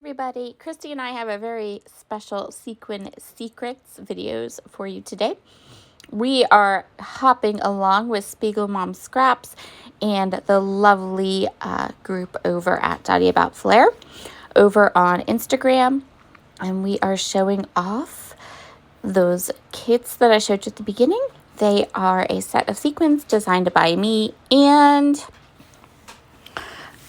Everybody, Christy and I have a very special Sequin Secrets videos for you today. We are hopping along with Spiegelmom Scraps and the lovely group over at Dotty About Flair over on Instagram, and we are showing off those kits that I showed you at the beginning. They are a set of sequins designed by me and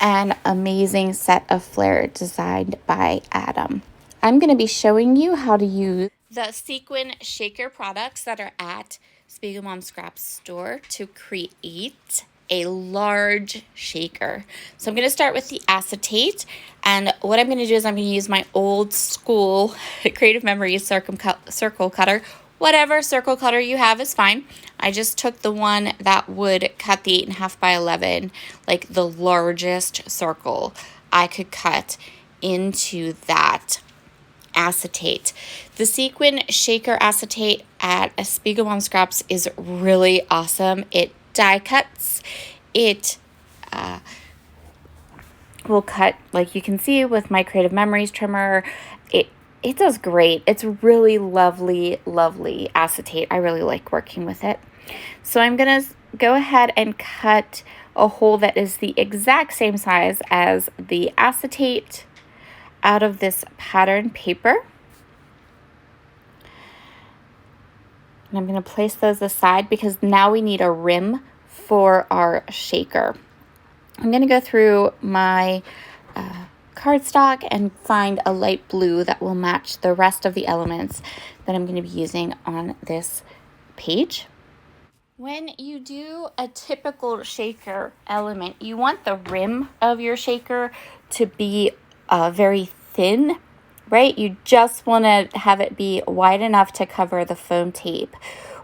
an amazing set of flare designed by Adam. I'm going to be showing you how to use the Sequin shaker products that are at Spiegelmom Scraps store to create a large shaker. So I'm going to start with the acetate, and what I'm going to do is I'm going to use my old school Creative Memories circle cutter. Whatever circle cutter you have is fine. I just took the one that would cut the 8.5 by 11, like the largest circle I could cut into that acetate. The Sequin shaker acetate at Spiegelmom Scraps is really awesome. It die cuts. It will cut, like you can see with my Creative Memories trimmer. It does great. It's really lovely, lovely acetate. I really like working with it. So I'm going to go ahead and cut a hole that is the exact same size as the acetate out of this pattern paper. And I'm going to place those aside because now we need a rim for our shaker. I'm going to go through my cardstock and find a light blue that will match the rest of the elements that I'm going to be using on this page. When you do a typical shaker element, you want the rim of your shaker to be very thin, right? You just want to have it be wide enough to cover the foam tape.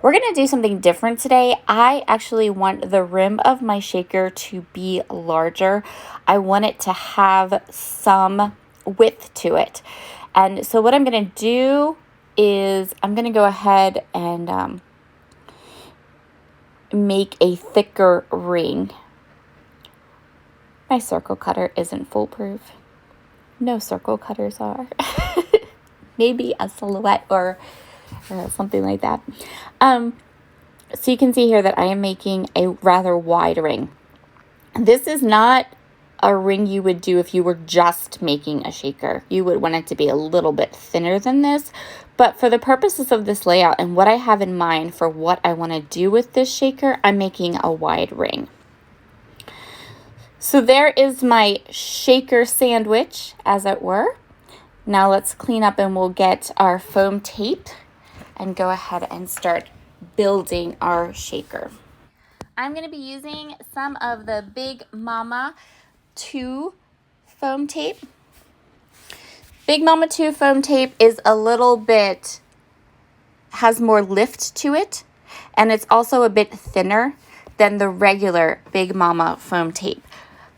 We're going to do something different today. I actually want the rim of my shaker to be larger. I want it to have some width to it. And so what I'm going to do is I'm going to go ahead and make a thicker ring. My circle cutter isn't foolproof. No circle cutters are. Maybe a silhouette or something like that. So you can see here that I am making a rather wide ring. This is not a ring you would do if you were just making a shaker. You would want it to be a little bit thinner than this. But for the purposes of this layout and what I have in mind for what I want to do with this shaker, I'm making a wide ring. So there is my shaker sandwich, as it were. Now let's clean up and we'll get our foam tape and go ahead and start building our shaker. I'm going to be using some of the Big Mama 2 foam tape. Big Mama 2 foam tape is a little bit, has more lift to it, and it's also a bit thinner than the regular Big Mama foam tape.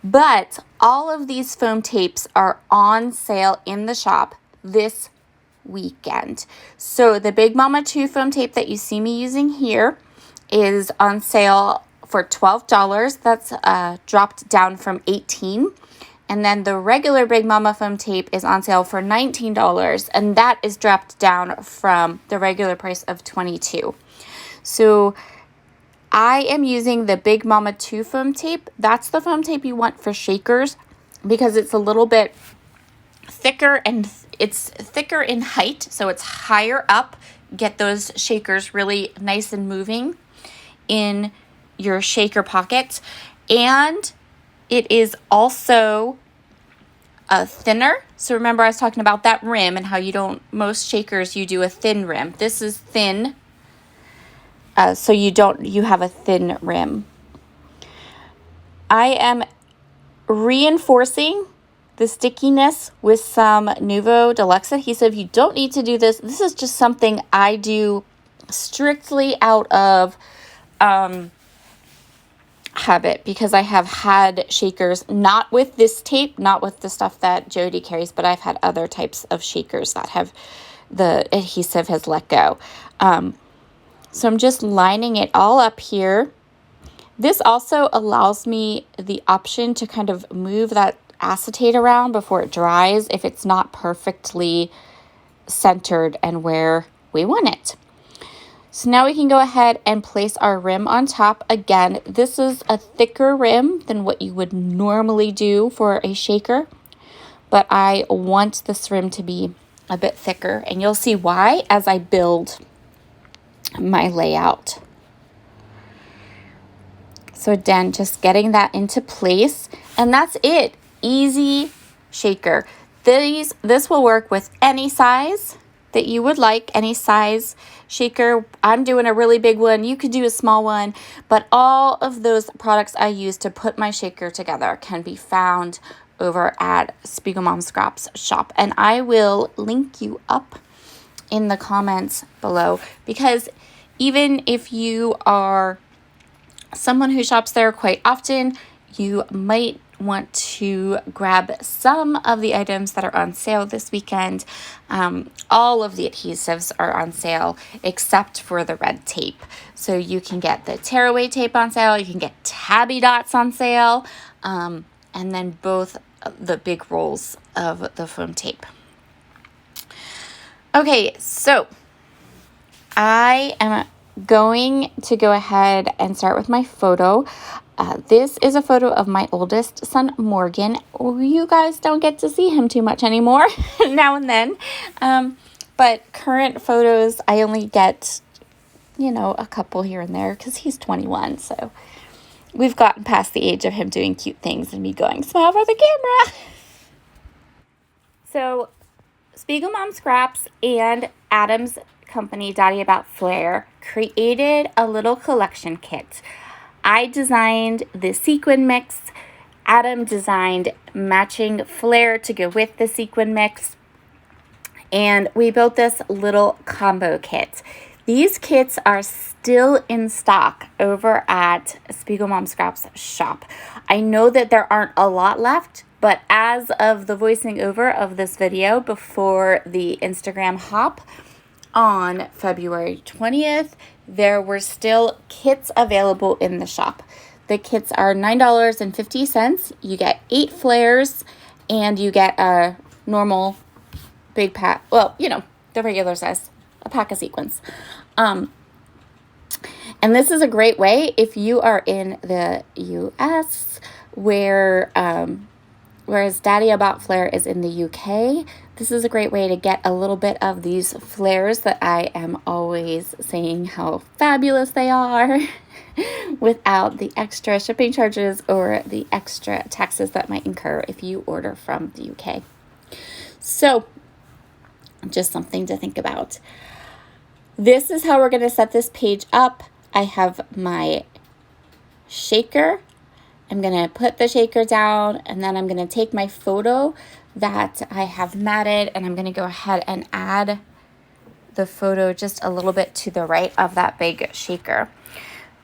But all of these foam tapes are on sale in the shop this weekend. So the Big Mama 2 foam tape that you see me using here is on sale for $12. That's dropped down from $18. And then the regular Big Mama foam tape is on sale for $19, and that is dropped down from the regular price of $22. So I am using the Big Mama 2 foam tape. That's the foam tape you want for shakers because it's a little bit thicker and it's thicker in height, so it's higher up. Get those shakers really nice and moving in your shaker pockets. And it is also thinner. So remember I was talking about that rim and how you don't, most shakers you do a thin rim. This is thin, so you have a thin rim. I am reinforcing the stickiness with some Nuvo Deluxe adhesive. You don't need to do this. This is just something I do strictly out of habit because I have had shakers, not with this tape, not with the stuff that Jody carries, but I've had other types of shakers that have the adhesive has let go. So I'm just lining it all up here. This also allows me the option to kind of move that acetate around before it dries if it's not perfectly centered and where we want it. So now we can go ahead and place our rim on top. Again, this is a thicker rim than what you would normally do for a shaker, but I want this rim to be a bit thicker, and you'll see why as I build my layout. So again, just getting that into place, and that's it. Easy shaker. This will work with any size that you would like, any size shaker. I'm doing a really big one. You could do a small one, but all of those products I use to put my shaker together can be found over at Spiegelmom Scraps shop. And I will link you up in the comments below, because even if you are someone who shops there quite often, you might want to grab some of the items that are on sale this weekend. All of the adhesives are on sale except for the red tape. So you can get the tearaway tape on sale, you can get tabby dots on sale, and then both the big rolls of the foam tape. Okay, so I am going to go ahead and start with my photo. This is a photo of my oldest son, Morgan. You guys don't get to see him too much anymore, now and then. But current photos, I only get, a couple here and there because he's 21. So we've gotten past the age of him doing cute things and me going, smile for the camera. So Spiegelmom Scraps and Adam's company, Daddy About Flair, created a little collection kit. I designed the sequin mix. Adam designed matching flair to go with the sequin mix. And we built this little combo kit. These kits are still in stock over at Spiegelmom Scraps shop. I know that there aren't a lot left, but as of the voicing over of this video before the Instagram hop on February 20th, there were still kits available in the shop. The kits are $9.50. You get 8 flares and you get a normal big pack. Well, the regular size, a pack of sequins. And this is a great way if you are in the US whereas Daddy About Flair is in the UK. This is a great way to get a little bit of these flares that I am always saying how fabulous they are without the extra shipping charges or the extra taxes that might incur if you order from the UK. So just something to think about. This is how we're going to set this page up. I have my shaker. I'm going to put the shaker down, and then I'm going to take my photo that I have matted, and I'm going to go ahead and add the photo just a little bit to the right of that big shaker.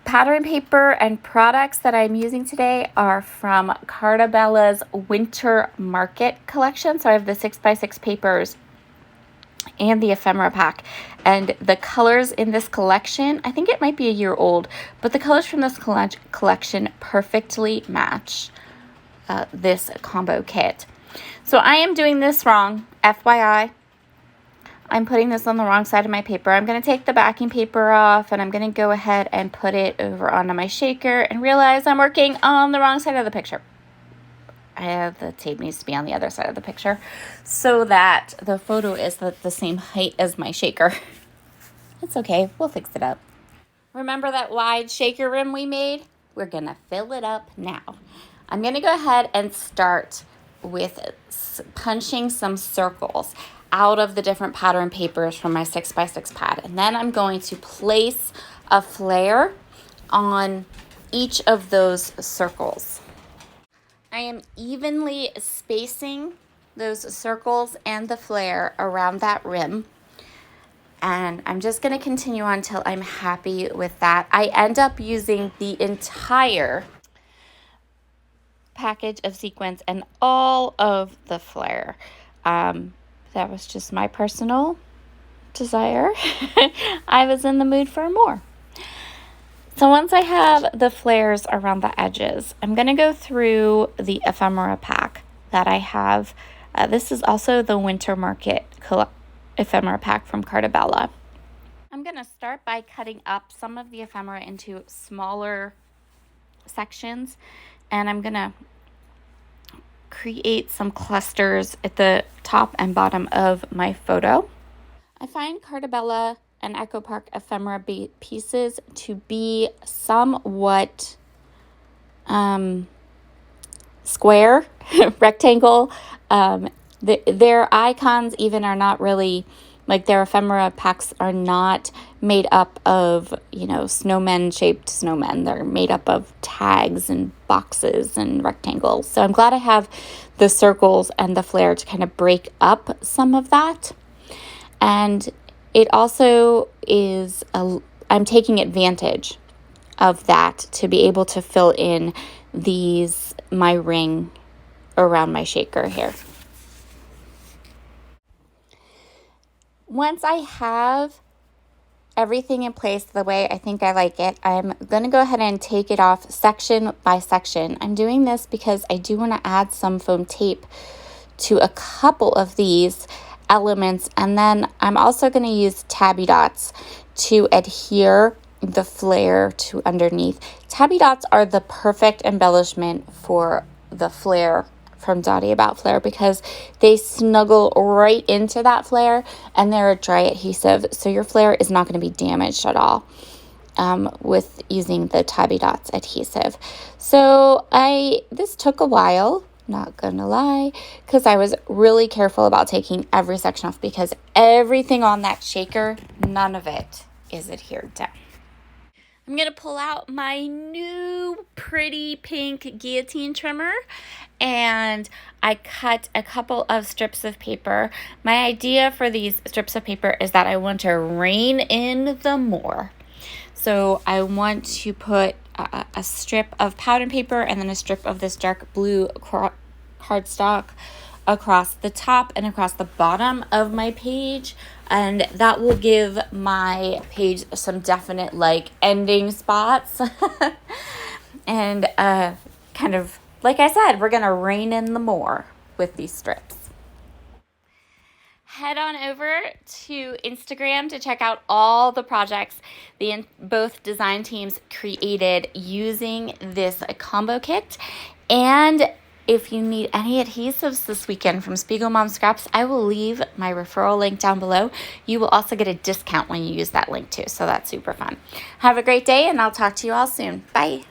Pattern paper and products that I'm using today are from Cartabella's Winter Market collection. So I have the 6x6 papers and the ephemera pack, and the colors in this collection, I think it might be a year old, but the colors from this collection perfectly match this combo kit. So I am doing this wrong, FYI. I'm putting this on the wrong side of my paper. I'm going to take the backing paper off, and I'm going to go ahead and put it over onto my shaker and realize I'm working on the wrong side of the picture. The tape needs to be on the other side of the picture so that the photo is the same height as my shaker. It's okay. We'll fix it up. Remember that wide shaker rim we made? We're going to fill it up now. I'm going to go ahead and start with punching some circles out of the different pattern papers from my 6x6 pad. And then I'm going to place a flare on each of those circles. I am evenly spacing those circles and the flare around that rim. And I'm just going to continue until I'm happy with that. I end up using the entire package of sequins and all of the flare. That was just my personal desire. I was in the mood for more. So once I have the flares around the edges, I'm going to go through the ephemera pack that I have. This is also the Winter Market ephemera pack from Cartabella. I'm going to start by cutting up some of the ephemera into smaller sections, and I'm going to create some clusters at the top and bottom of my photo. I find Cartabella and Echo Park ephemera pieces to be somewhat square, rectangle. Their icons even are not really, like their ephemera packs are not made up of, snowmen-shaped snowmen. They're made up of tags and boxes and rectangles. So I'm glad I have the circles and the flare to kind of break up some of that. And it also is, I'm taking advantage of that to be able to fill in my ring around my shaker here. Once I have everything in place the way I think I like it, I'm going to go ahead and take it off section by section. I'm doing this because I do want to add some foam tape to a couple of these elements, and then I'm also going to use tabby dots to adhere the flare to underneath. Tabby dots are the perfect embellishment for the flare from Dotty About Flare because they snuggle right into that flare and they're a dry adhesive, so your flare is not going to be damaged at all with using the tabby dots adhesive. So this took a while, not gonna lie, because I was really careful about taking every section off because everything on that shaker, none of it is adhered down. I'm going to pull out my new pretty pink guillotine trimmer, and I cut a couple of strips of paper. My idea for these strips of paper is that I want to rein in the more. So I want to put a strip of powder paper and then a strip of this dark blue cardstock across the top and across the bottom of my page, and that will give my page some definite ending spots. And kind of like I said, we're gonna rein in the more with these strips. Head on over to Instagram to check out all the projects both design teams created using this combo kit. And if you need any adhesives this weekend from Spiegelmom Scraps, I will leave my referral link down below. You will also get a discount when you use that link too, so that's super fun. Have a great day, and I'll talk to you all soon. Bye.